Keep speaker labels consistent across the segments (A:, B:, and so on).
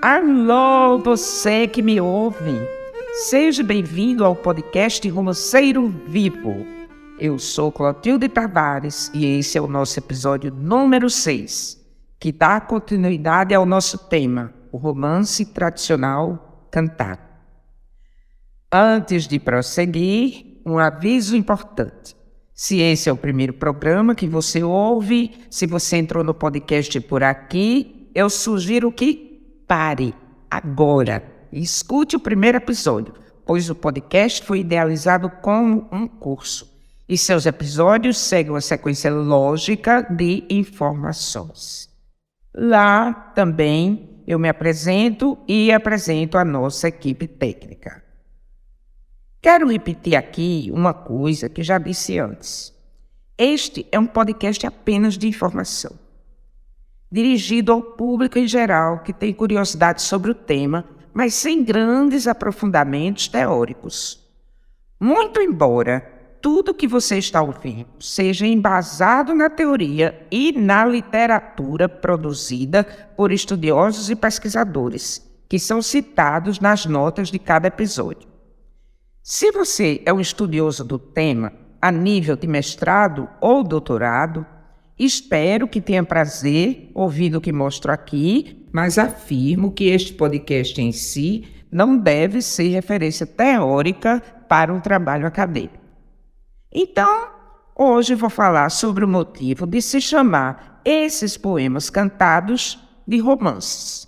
A: Alô, você que me ouve! Seja bem-vindo ao podcast Romanceiro Vivo. Eu sou Clotilde Tavares e esse é o nosso episódio número 6, que dá continuidade ao nosso tema, o romance tradicional cantado. Antes de prosseguir, um aviso importante. Se esse é o primeiro programa que você ouve, se você entrou no podcast por aqui, eu sugiro que pare agora e escute o primeiro episódio, pois o podcast foi idealizado como um curso e seus episódios seguem uma sequência lógica de informações. Lá também eu me apresento e apresento a nossa equipe técnica. Quero repetir aqui uma coisa que já disse antes. Este é um podcast apenas de informação, dirigido ao público em geral que tem curiosidade sobre o tema, mas sem grandes aprofundamentos teóricos. Muito embora tudo que você está ouvindo seja embasado na teoria e na literatura produzida por estudiosos e pesquisadores, que são citados nas notas de cada episódio. Se você é um estudioso do tema, a nível de mestrado ou doutorado, espero que tenha prazer ouvindo o que mostro aqui, mas afirmo que este podcast em si não deve ser referência teórica para um trabalho acadêmico. Então, hoje vou falar sobre o motivo de se chamar esses poemas cantados de romances.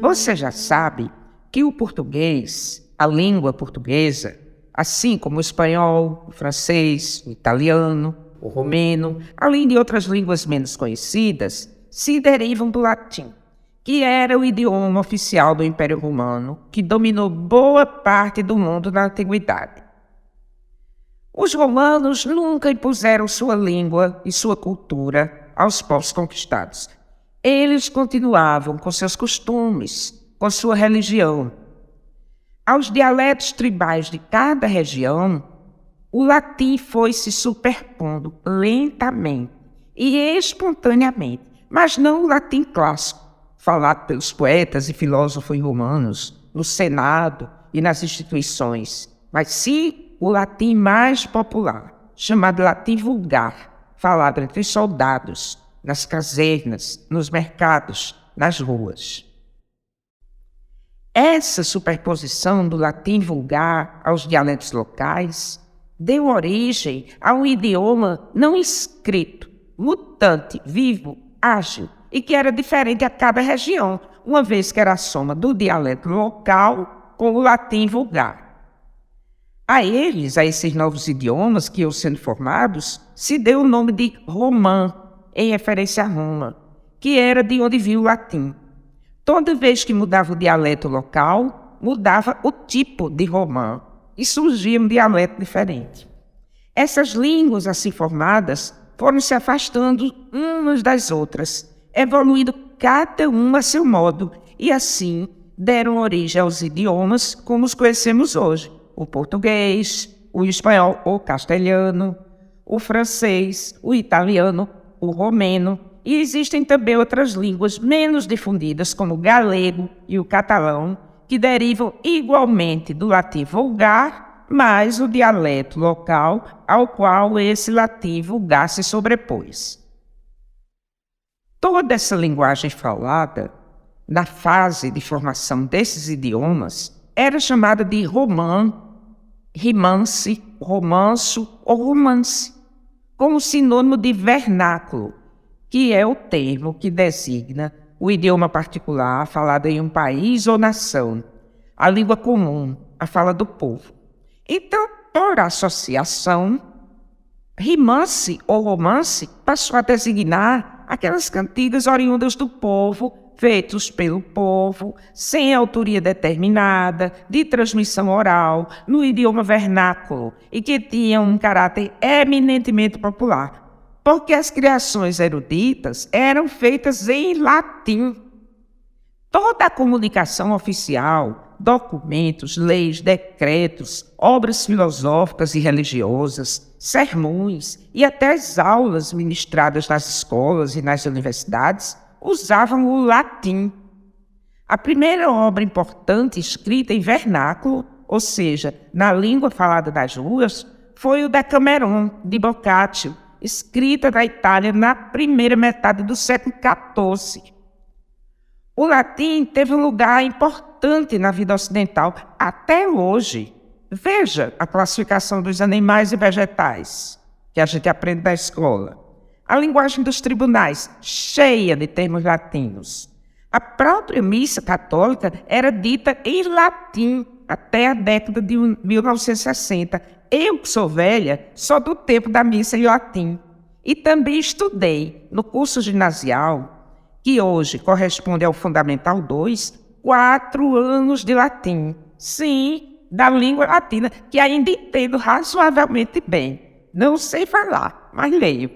A: Você já sabe que o português, a língua portuguesa, assim como o espanhol, o francês, o italiano, o romeno, além de outras línguas menos conhecidas, se derivam do latim, que era o idioma oficial do Império Romano, que dominou boa parte do mundo na antiguidade. Os romanos nunca impuseram sua língua e sua cultura aos povos conquistados. Eles continuavam com seus costumes, com sua religião. Aos dialetos tribais de cada região, o latim foi se superpondo lentamente e espontaneamente, mas não o latim clássico, falado pelos poetas e filósofos romanos, no Senado e nas instituições, mas sim o latim mais popular, chamado latim vulgar, falado entre os soldados, nas casernas, nos mercados, nas ruas. Essa superposição do latim vulgar aos dialetos locais deu origem a um idioma não escrito, mutante, vivo, ágil, e que era diferente a cada região, uma vez que era a soma do dialeto local com o latim vulgar. A esses novos idiomas que iam sendo formados, se deu o nome de romã, em referência a Roma, que era de onde vinha o latim. Toda vez que mudava o dialeto local, mudava o tipo de romã e surgia um dialeto diferente. Essas línguas assim formadas foram se afastando umas das outras, evoluindo cada uma a seu modo e assim deram origem aos idiomas como os conhecemos hoje: o português, o espanhol ou castelhano, o francês, o italiano, o romeno, e existem também outras línguas menos difundidas, como o galego e o catalão, que derivam igualmente do latim vulgar, mas o dialeto local ao qual esse latim vulgar se sobrepôs. Toda essa linguagem falada, na fase de formação desses idiomas, era chamada de romã, rimance, romanço ou romance, como sinônimo de vernáculo, que é o termo que designa o idioma particular falado em um país ou nação, a língua comum, a fala do povo. Então, por associação, rimance ou romance passou a designar aquelas cantigas oriundas do povo, feitos pelo povo, sem autoria determinada, de transmissão oral, no idioma vernáculo, e que tinham um caráter eminentemente popular, porque as criações eruditas eram feitas em latim. Toda a comunicação oficial, documentos, leis, decretos, obras filosóficas e religiosas, sermões e até as aulas ministradas nas escolas e nas universidades usavam o latim. A primeira obra importante escrita em vernáculo, ou seja, na língua falada das ruas, foi o Decameron, de Boccaccio, escrita na Itália na primeira metade do século XIV. O latim teve um lugar importante na vida ocidental até hoje. Veja a classificação dos animais e vegetais, que a gente aprende na escola. A linguagem dos tribunais, cheia de termos latinos. A própria missa católica era dita em latim até a década de 1960. Eu, que sou velha, sou do tempo da missa em latim. E também estudei no curso ginasial, que hoje corresponde ao Fundamental 2, 4 anos de latim. Sim, da língua latina, que ainda entendo razoavelmente bem. Não sei falar, mas leio.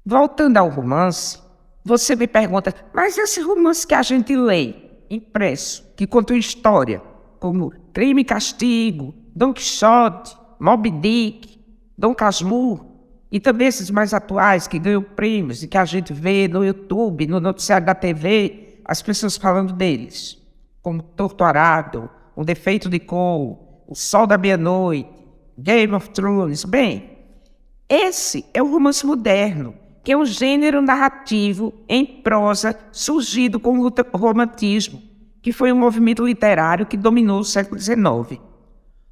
A: Voltando ao romance, você me pergunta, mas esse romance que a gente lê, impresso, que conta uma história, como Crime e Castigo, Dom Quixote, Moby Dick, Dom Casmurro, e também esses mais atuais que ganham prêmios e que a gente vê no YouTube, no noticiário da TV, as pessoas falando deles, como Torturado, Um Defeito de Cor, O Sol da Meia-Noite, Game of Thrones. Bem, esse é o romance moderno, que é um gênero narrativo em prosa surgido com o romantismo, que foi um movimento literário que dominou o século XIX.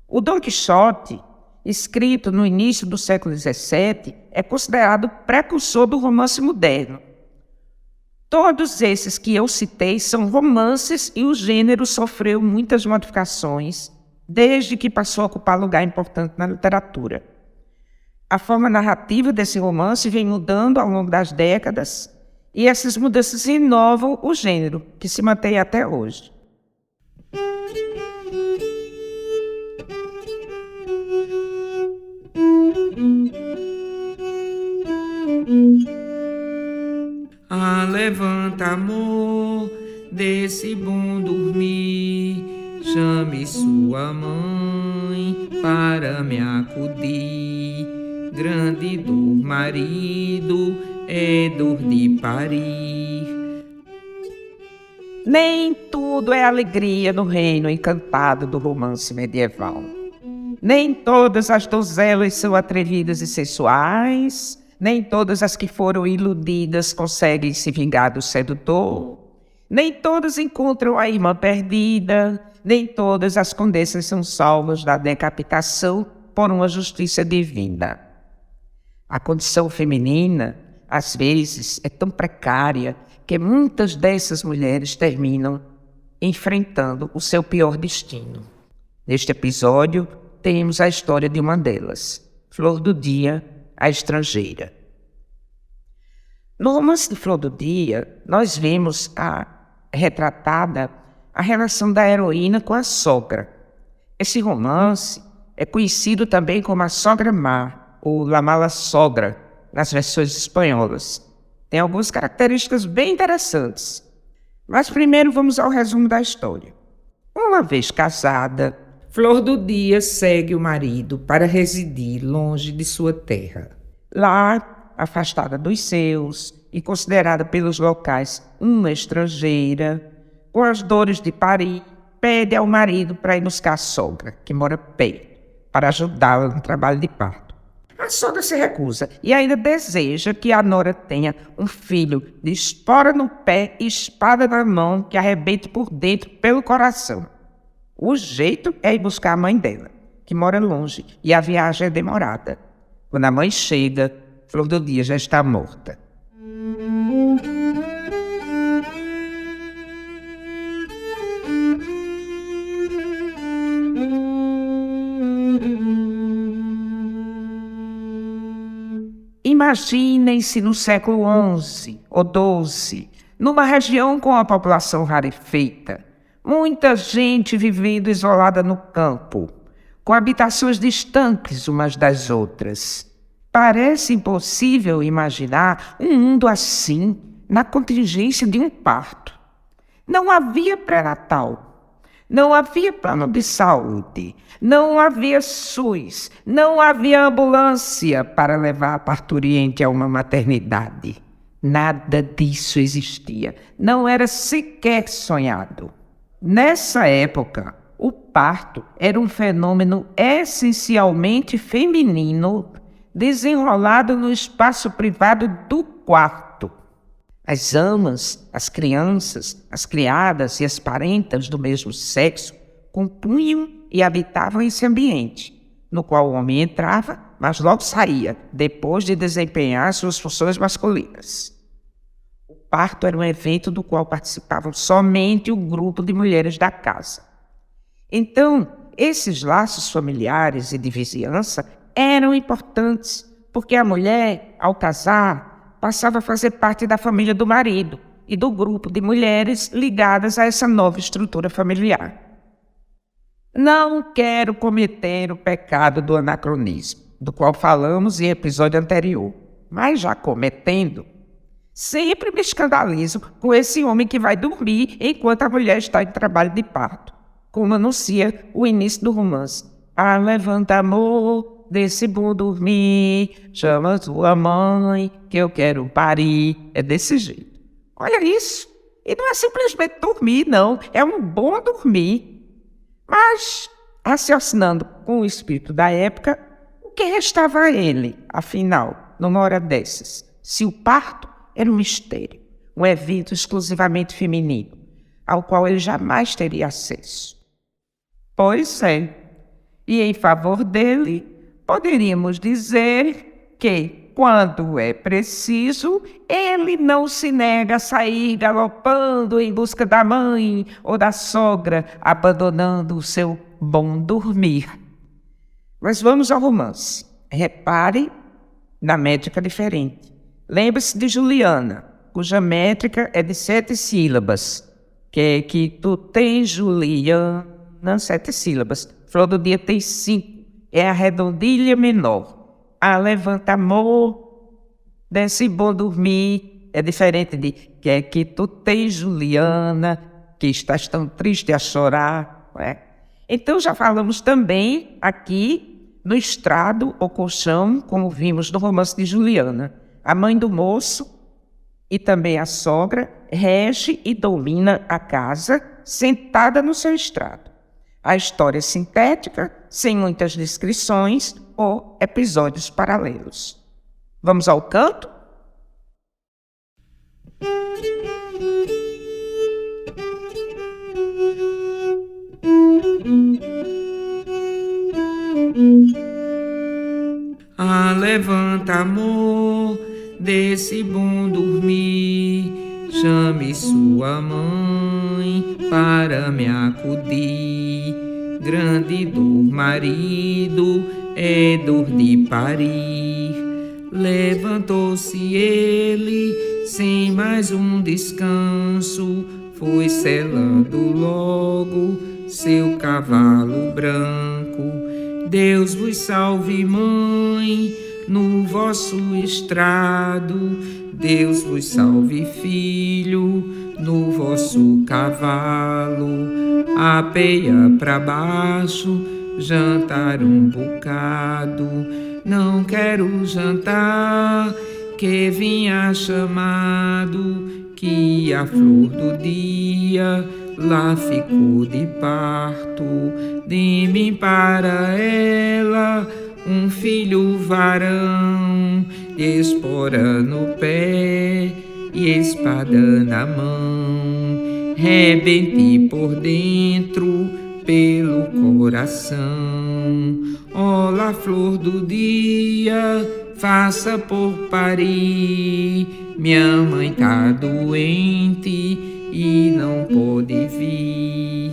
A: O Dom Quixote, escrito no início do século XVII, é considerado precursor do romance moderno. Todos esses que eu citei são romances e o gênero sofreu muitas modificações desde que passou a ocupar lugar importante na literatura. A forma narrativa desse romance vem mudando ao longo das décadas e essas mudanças inovam o gênero, que se mantém até hoje.
B: Levanta, amor, desse bom dormir, chame sua mãe para me acudir. Grande dor, marido, é dor de parir.
A: Nem tudo é alegria no reino encantado do romance medieval. Nem todas as donzelas são atrevidas e sensuais, nem todas as que foram iludidas conseguem se vingar do sedutor, nem todas encontram a irmã perdida, nem todas as condessas são salvas da decapitação por uma justiça divina. A condição feminina, às vezes, é tão precária que muitas dessas mulheres terminam enfrentando o seu pior destino. Neste episódio, temos a história de uma delas, Flor do Dia, a estrangeira. No romance de Flor do Dia, nós vemos retratada a relação da heroína com a sogra. Esse romance é conhecido também como a Sogra Má, ou La Mala Sogra, nas versões espanholas. Tem algumas características bem interessantes. Mas primeiro vamos ao resumo da história. Uma vez casada, Flor do Dia segue o marido para residir longe de sua terra. Lá, afastada dos seus e considerada pelos locais uma estrangeira, com as dores de parir, pede ao marido para ir buscar a sogra, que mora perto, para ajudá-la no trabalho de parto. A sogra se recusa e ainda deseja que a nora tenha um filho de espora no pé e espada na mão que arrebente por dentro pelo coração. O jeito é ir buscar a mãe dela, que mora longe, e a viagem é demorada. Quando a mãe chega, Flor do Dia já está morta. Imaginem-se no século XI ou XII, numa região com a população rarefeita, muita gente vivendo isolada no campo, com habitações distantes umas das outras. Parece impossível imaginar um mundo assim na contingência de um parto. Não havia pré-natal, não havia plano de saúde, não havia SUS, não havia ambulância para levar a parturiente a uma maternidade. Nada disso existia, não era sequer sonhado. Nessa época, o parto era um fenômeno essencialmente feminino, desenrolado no espaço privado do quarto. As amas, as crianças, as criadas e as parentas do mesmo sexo compunham e habitavam esse ambiente, no qual o homem entrava, mas logo saía, depois de desempenhar suas funções masculinas. O parto era um evento do qual participavam somente o grupo de mulheres da casa. Então, esses laços familiares e de vizinhança eram importantes, porque a mulher, ao casar, passava a fazer parte da família do marido e do grupo de mulheres ligadas a essa nova estrutura familiar. Não quero cometer o pecado do anacronismo, do qual falamos em episódio anterior, mas já cometendo, sempre me escandalizo com esse homem que vai dormir enquanto a mulher está em trabalho de parto, como anuncia o início do romance. Ah, levanta, amor, desse bom dormir, chama tua mãe, que eu quero parir. É desse jeito. Olha isso. E não é simplesmente dormir, não. É um bom dormir. Mas, raciocinando com o espírito da época, o que restava a ele, afinal, numa hora dessas? Se o parto era um mistério, um evento exclusivamente feminino, ao qual ele jamais teria acesso. Pois é. E em favor dele, poderíamos dizer que, quando é preciso, ele não se nega a sair galopando em busca da mãe ou da sogra, abandonando o seu bom dormir. Mas vamos ao romance. Repare na métrica diferente. Lembre-se de Juliana, cuja métrica é de 7 sílabas. Que tu tens, Juliana, 7 sílabas. Flor do Dia tem 5. É a redondilha menor. A levanta, amor, desce bom dormir. É diferente de que tu tens, Juliana, que estás tão triste a chorar. Não é? Então já falamos também aqui no estrado ou colchão, como vimos no romance de Juliana. A mãe do moço e também a sogra rege e domina a casa sentada no seu estrado. A história sintética, sem muitas descrições ou episódios paralelos. Vamos ao canto?
B: Ah, levanta, amor, desse bom dormir, chame sua mãe para me acudir. Grande dor, marido, é dor de parir. Levantou-se ele, sem mais um descanso, foi selando logo seu cavalo branco. Deus vos salve, mãe, no vosso estrado. Deus vos salve, filho, no vosso cavalo. Apeia pra baixo, jantar um bocado. Não quero jantar, que vinha chamado, que a flor do dia lá ficou de parto. De mim para ela um filho varão, espora no pé e espada na mão, rebente por dentro pelo coração. Olá, flor do dia, faça por parir, minha mãe tá doente e não pode vir.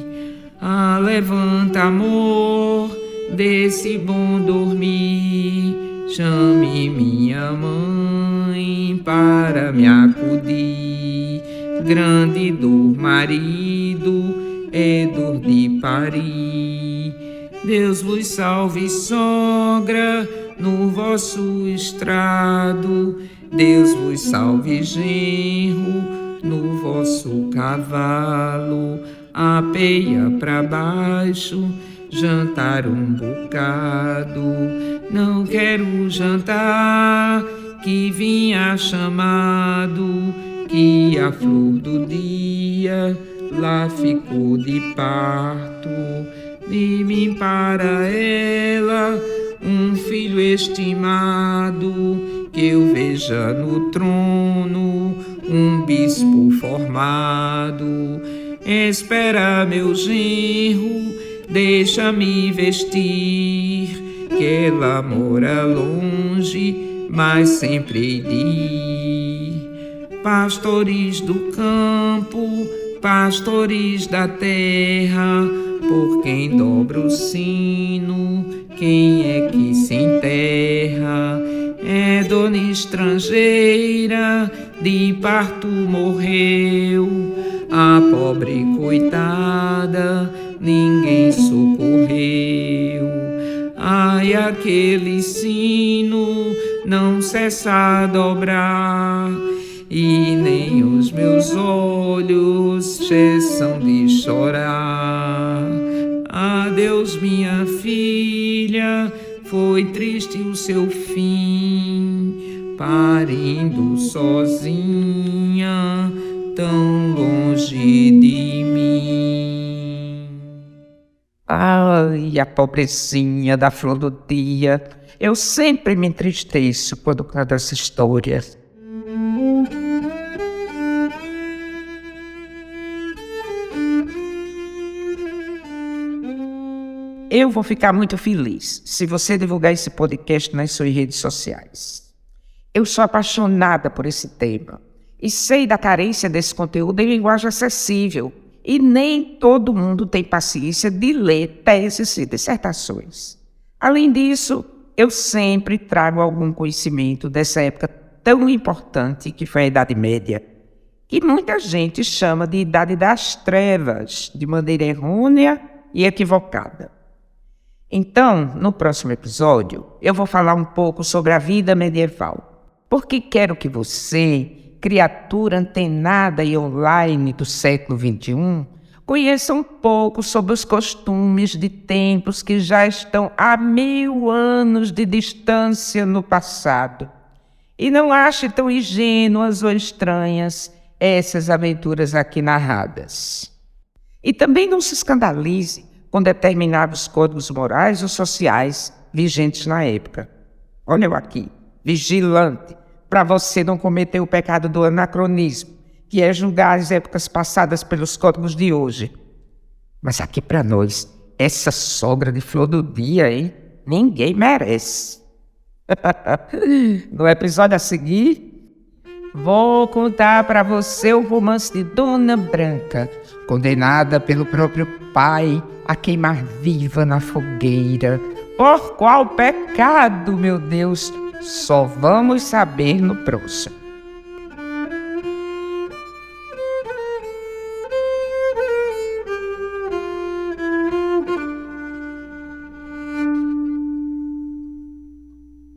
B: Ah, levanta, amor, desse bom dormir, chame minha mãe para me acudir. Grande dor, marido, é dor de parir. Deus vos salve, sogra, no vosso estrado. Deus vos salve, genro, no vosso cavalo. Apeia pra baixo, jantar um bocado. Não quero jantar, que vinha chamado, que a flor do dia lá ficou de parto. De mim para ela um filho estimado, que eu veja no trono um bispo formado. Espera, meu genro, deixa-me vestir, que ela mora longe, mas sempre hei de ir. Pastores do campo, pastores da terra, por quem dobra o sino, quem é que se enterra? É dona estrangeira, de parto morreu, a pobre coitada ninguém socorreu. Ai, aquele sino não cessa a dobrar, e nem os meus olhos cessam de chorar. Adeus, minha filha, foi triste o seu fim, parindo sozinha, tão longe de mim.
A: Ai, a pobrezinha da flor do dia. Eu sempre me entristeço quando canto essa história. Eu vou ficar muito feliz se você divulgar esse podcast nas suas redes sociais. Eu sou apaixonada por esse tema e sei da carência desse conteúdo em linguagem acessível, e nem todo mundo tem paciência de ler teses e dissertações. Além disso, eu sempre trago algum conhecimento dessa época tão importante que foi a Idade Média, que muita gente chama de Idade das Trevas, de maneira errônea e equivocada. Então, no próximo episódio, eu vou falar um pouco sobre a vida medieval, porque quero que você, criatura antenada e online do século XXI, conheça um pouco sobre os costumes de tempos que já estão há 1000 anos de distância no passado. E não ache tão ingênuas ou estranhas essas aventuras aqui narradas. E também não se escandalize com determinados códigos morais ou sociais vigentes na época. Olha eu aqui, vigilante, para você não cometer o pecado do anacronismo, que é julgar as épocas passadas pelos códigos de hoje. Mas aqui para nós, essa sogra de flor do dia, hein? Ninguém merece. No episódio a seguir, vou contar para você o romance de Dona Branca, condenada pelo próprio pai a queimar viva na fogueira. Por qual pecado, meu Deus? Só vamos saber no próximo.